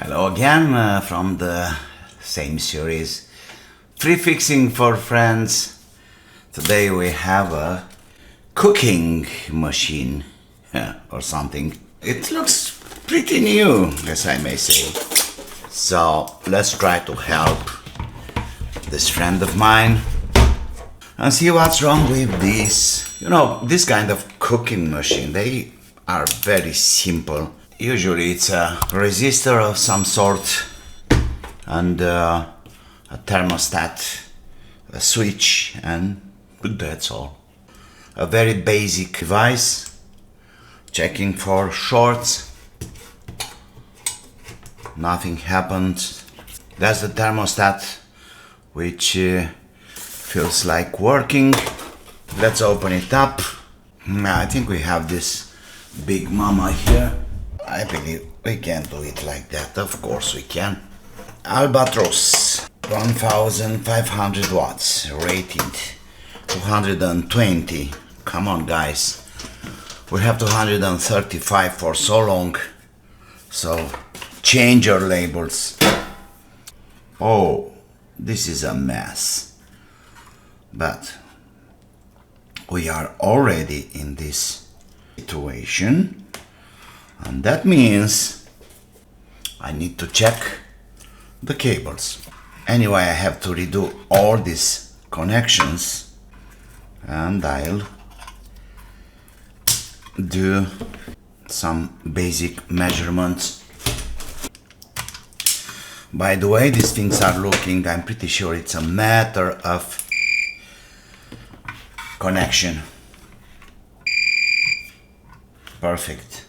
Hello again from the same series, Free Fixing for Friends. Today we have a cooking machine or something. It looks pretty new, as I may say. So let's try to help this friend of mine and see what's wrong with this. You know, this kind of cooking machine, they are very simple. Usually it's a resistor of some sort and a thermostat, a switch, and that's all. A very basic device, checking for shorts. Nothing happened. That's the thermostat, which feels like working. Let's open it up. I think we have this big mama here. I believe we can do it like that. Of course we can. Albatros, 1500 watts, rated 220. Come on guys, we have 235 for so long, so change your labels. Oh, this is a mess, but we are already in this situation. And that means I need to check the cables. Anyway, I have to redo all these connections and I'll do some basic measurements. By the way, these things are looking, I'm pretty sure it's a matter of connection. Perfect.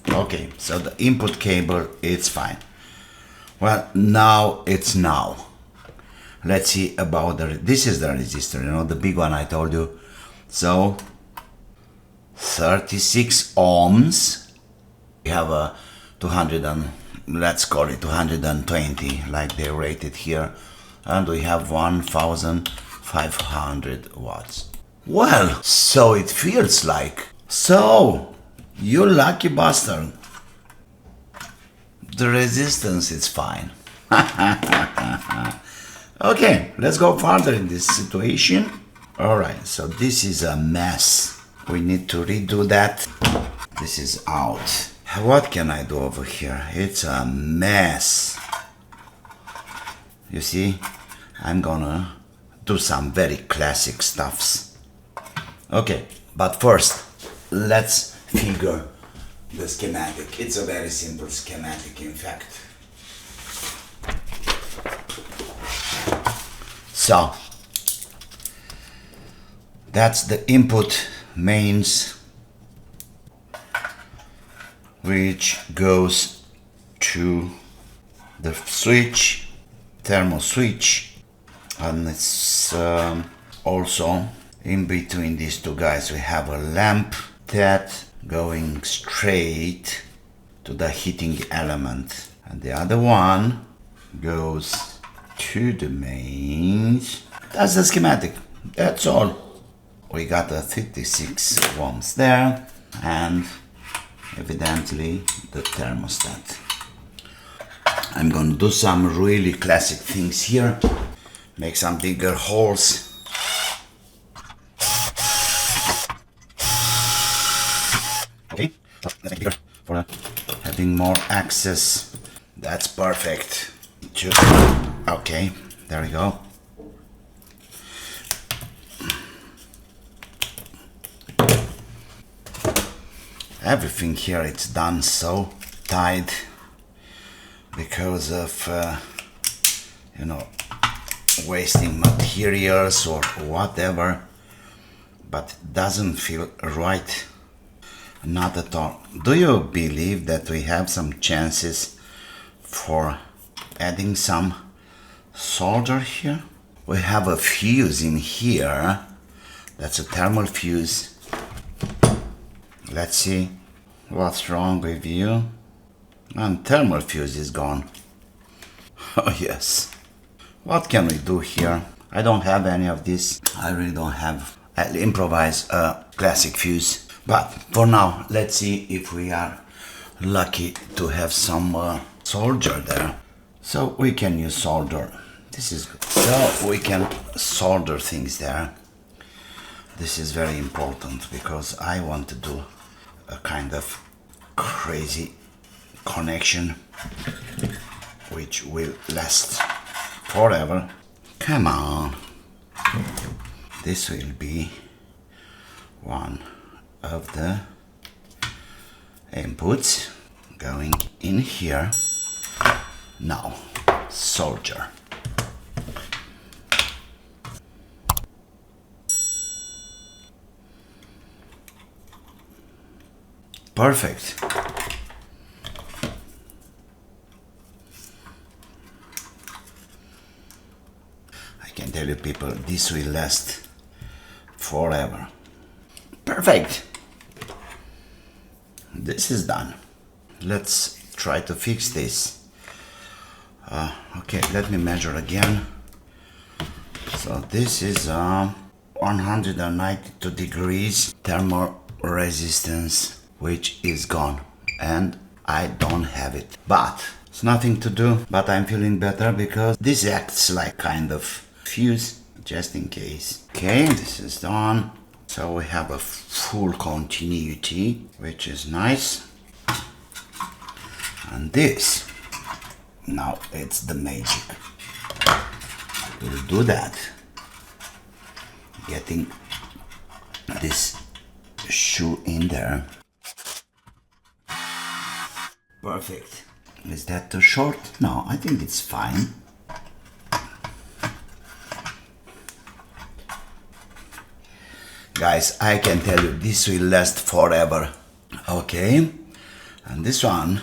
Okay, so the input cable, it's fine. Well, now it's now. Let's see about this is the resistor, you know, the big one I told you. So 36 ohms. We have a 200 and let's call it 220 like they rated here, and we have 1500 watts. Well, so it feels like. So you lucky bastard. The resistance is fine. Okay, let's go further in this situation. Alright, so this is a mess. We need to redo that. This is out. What can I do over here? It's a mess. You see, I'm gonna do some very classic stuffs. Okay, but first, let's figure the schematic. It's a very simple schematic, in fact. So that's the input mains, which goes to the switch, thermal switch, and it's also in between these two guys we have a lamp that going straight to the heating element, and the other one goes to the mains. That's the schematic, that's all. We got a 56 ohms there and evidently the thermostat. I'm gonna do some really classic things here, make some bigger holes. Okay, let's make it bigger for having more access. That's perfect. Okay, there we go. Everything here it's done so tight because of you know, wasting materials or whatever, but it doesn't feel right. Not at all. Do you believe that we have some chances for adding some solder here? We have a fuse in here. That's a thermal fuse. Let's see what's wrong with you. And thermal fuse is gone. Oh yes. What can we do here? I don't have any of this. I really don't have. I'll improvise a classic fuse. But for now, let's see if we are lucky to have some solder there. So we can use solder. This is good. So we can solder things there. This is very important because I want to do a kind of crazy connection which will last forever. Come on. This will be one of the inputs going in here. Now solder. Perfect. I can tell you people, this will last forever. Perfect. This is done. Let's try to fix this. Okay, let me measure again. So this is 192 degrees thermal resistance, which is gone, and I don't have it. But it's nothing to do, but I'm feeling better because this acts like kind of fuse, just in case. Okay, this is done. So we have a full continuity, which is nice. And this, now it's the magic. We'll do that. Getting this shoe in there. Perfect. Is that too short? No, I think it's fine. Guys, I can tell you this will last forever. Okay, and this one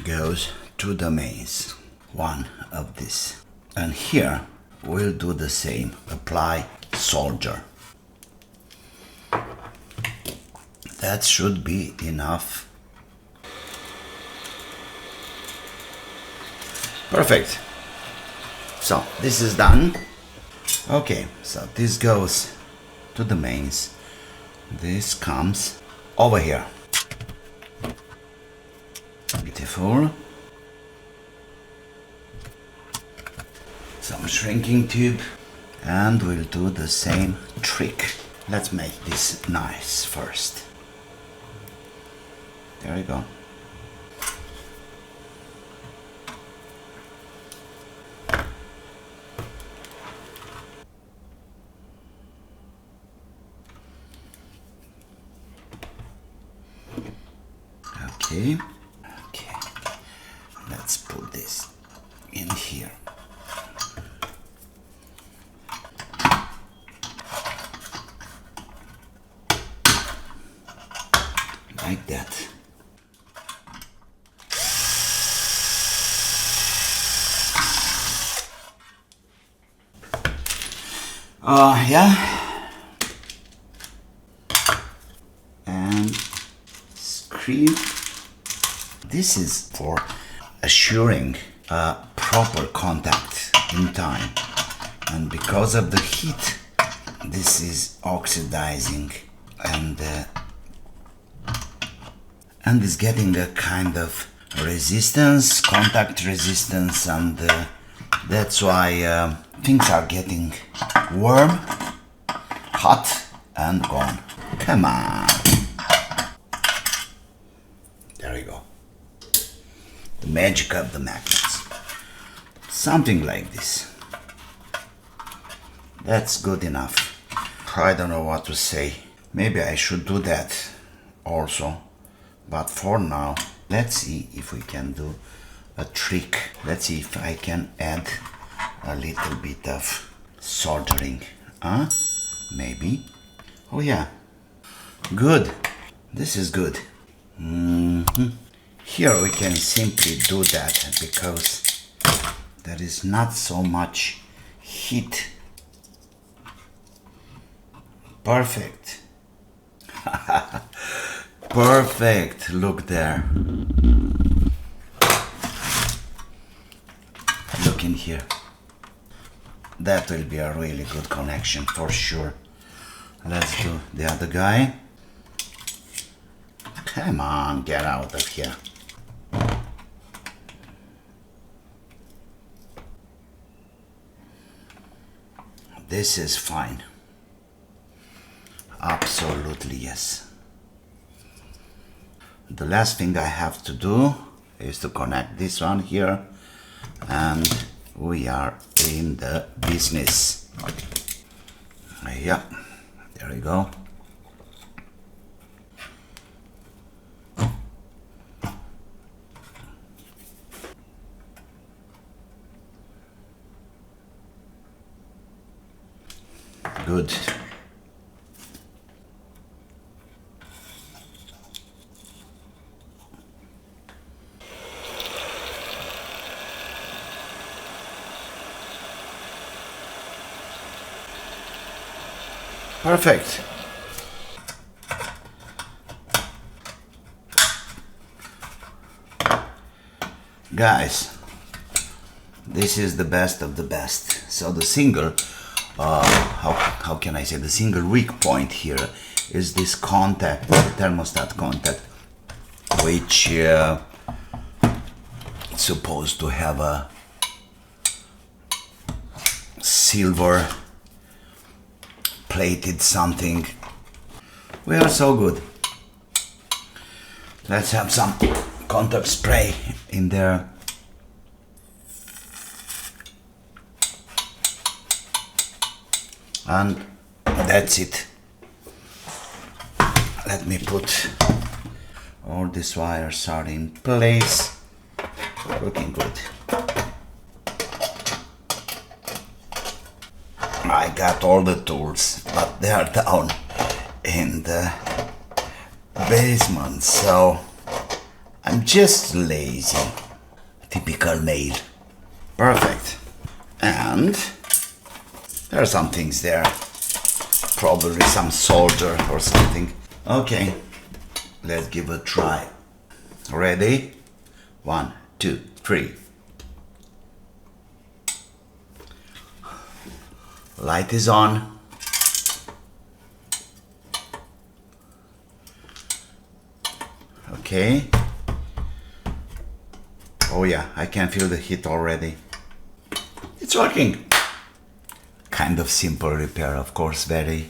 goes to the mains. One of this. And here we'll do the same. Apply solder. That should be enough. Perfect. So this is done. Okay, so this goes to the mains. This comes over here. Beautiful. Some shrinking tube, and we'll do the same trick. Let's make this nice first. There we go. Okay, let's put this in here. Like that. Yeah. And screw. This is for assuring a proper contact in time, and because of the heat this is oxidizing and is getting a kind of resistance, contact resistance, and that's why things are getting warm, hot and gone. Come on. There we go. The magic of the magnets. Something like this. That's good enough. I don't know what to say. Maybe I should do that also. But for now, let's see if we can do a trick. Let's see if I can add a little bit of soldering. Maybe. Oh yeah. Good. This is good. Here we can simply do that because there is not so much heat. Perfect. Perfect. Look there. Look in here. That will be a really good connection for sure. Let's do the other guy. Come on, get out of here. This is fine. Absolutely yes. The last thing I have to do is to connect this one here, and we are in the business. Yeah, there we go. Good. Perfect. Guys, this is the best of the best. So the single, how can I say, the single weak point here is this contact, the thermostat contact, which is supposed to have a silver plated something. We are so good. Let's have some contact spray in there. And that's it. Let me put all these wires are in place. Looking good. I got all the tools, but they are down in the basement, so I'm just lazy. Typical male. Perfect. And there are some things there. Probably some solder or something. Okay, let's give it a try. Ready? 1, 2, 3. Light is on. Okay. Oh yeah, I can feel the heat already. It's working. Kind of simple repair, of course, very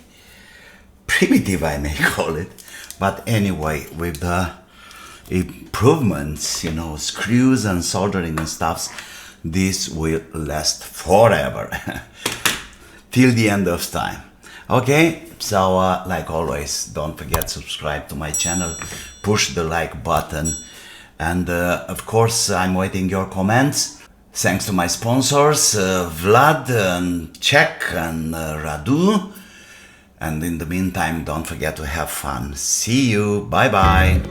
primitive I may call it. But anyway, with the improvements, you know, screws and soldering and stuffs, this will last forever. Till the end of time. Okay, so like always, don't forget to subscribe to my channel, push the like button, and of course I'm waiting your comments. Thanks to my sponsors, Vlad and Czech and Radu. And in the meantime, don't forget to have fun. See you, bye bye.